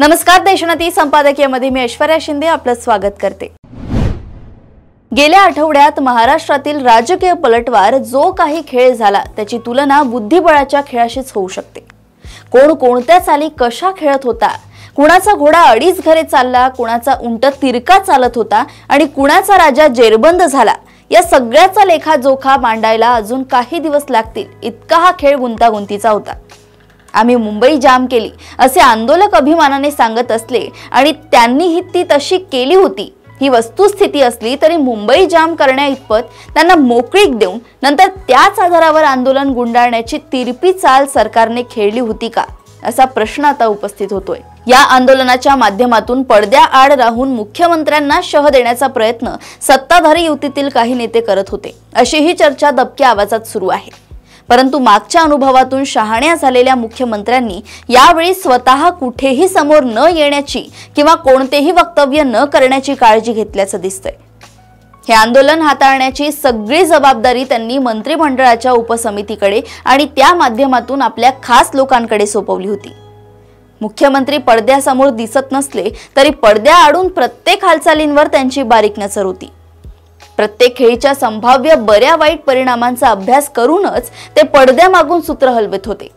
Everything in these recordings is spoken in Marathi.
नमस्कार, देशोन्नती संपादकीयमध्ये मी ऐश्वर्या शिंदे आपलं स्वागत करते। गेल्या आठवड्यात महाराष्ट्रातील राजकीय पलटवार जो काही खेळ झाला त्याची तुलना बुद्धिबळाच्या खेळाशीच होऊ शकते। कोण कोणत्या चाली कशा खेळत होता, कुणाचा घोडा अडीच घरे चालला, कुणाचा उंट तिरका चालत होता आणि कुणाचा राजा जेरबंद झाला, या सगळ्याचा लेखाजोखा मांडायला अजून काही दिवस लागतील इतका हा खेळ गुंतागुंतीचा होता। आम्ही मुंबई जाम केली असे आंदोलक अभिमानाने सांगत असले आणि त्यांनीही ती तशी केली होती ही वस्तुस्थिती असली तरी मुंबई जाम करण्या इतपत त्यांना मोकळीक देऊन नंतर त्याच आधारावर आंदोलन गुंडाळण्याची तिरपी चाल सरकारने खेळली होती का, असा प्रश्न आता उपस्थित होतोय। या आंदोलनाच्या माध्यमातून पडद्याआड राहून मुख्यमंत्र्यांना शह देण्याचा प्रयत्न सत्ताधारी युतीतील काही नेते करत होते, अशी ही चर्चा दबक्या आवाजात सुरू आहे। परंतु मागच्या अनुभवातून शहाण्या झालेल्या मुख्यमंत्र्यांनी यावेळी स्वतः कुठेही समोर न येण्याची किंवा कोणतेही वक्तव्य न करण्याची काळजी घेतल्याचं दिसतंय। हे आंदोलन हाताळण्याची सगळी जबाबदारी त्यांनी मंत्रिमंडळाच्या उपसमितीकडे आणि त्या माध्यमातून आपल्या खास लोकांकडे सोपवली होती। मुख्यमंत्री पडद्यासमोर दिसत नसले तरी पडद्याआडून प्रत्येक हालचालींवर त्यांची बारीक नजर होती। प्रत्येक खेळीच्या संभाव्य बऱ्या वाईट परिणामांचा अभ्यास करूनच ते पडद्यामागून सूत्र हलवत होते।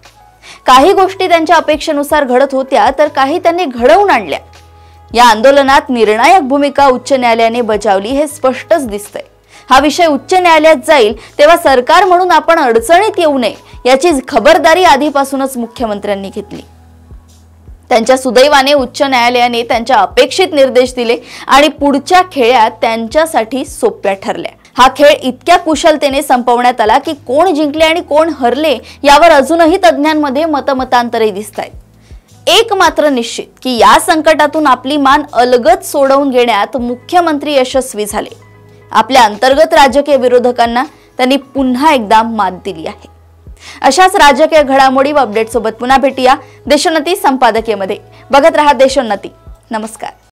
काही गोष्टी त्यांच्या अपेक्षेनुसार घडत होत्या तर काही त्यांनी घडवून आणल्या। या आंदोलनात निर्णायक भूमिका उच्च न्यायालयाने बजावली हे स्पष्टच दिसतंय। हा विषय उच्च न्यायालयात जाईल तेव्हा सरकार म्हणून आपण अडचणीत येऊ नये याची खबरदारी आधीपासूनच मुख्यमंत्र्यांनी घेतली। त्यांच्या सुदैवाने उच्च न्यायालयाने त्यांच्या अपेक्षित निर्देश दिले आणि पुढच्या खेळात त्यांच्यासाठी सोप्या ठरल्या। हा खेळ इतक्या कुशलतेने संपवण्यात आला की कोण जिंकले आणि कोण हरले यावर अजूनही तज्ञांमध्ये मतमतांतरे दिसतायत। एक मात्र निश्चित की या संकटातून आपली मान अलगद सोडवून घेण्यात मुख्यमंत्री यशस्वी झाले। आपल्या अंतर्गत राजकीय विरोधकांना त्यांनी पुन्हा एकदा मात दिली आहे। अशाच राजकीय घडामोडी व अपडेट सोबत पुन्हा भेटूया देशोन्नती संपादकीयमध्ये। बघत रहा देशोन्नती। नमस्कार।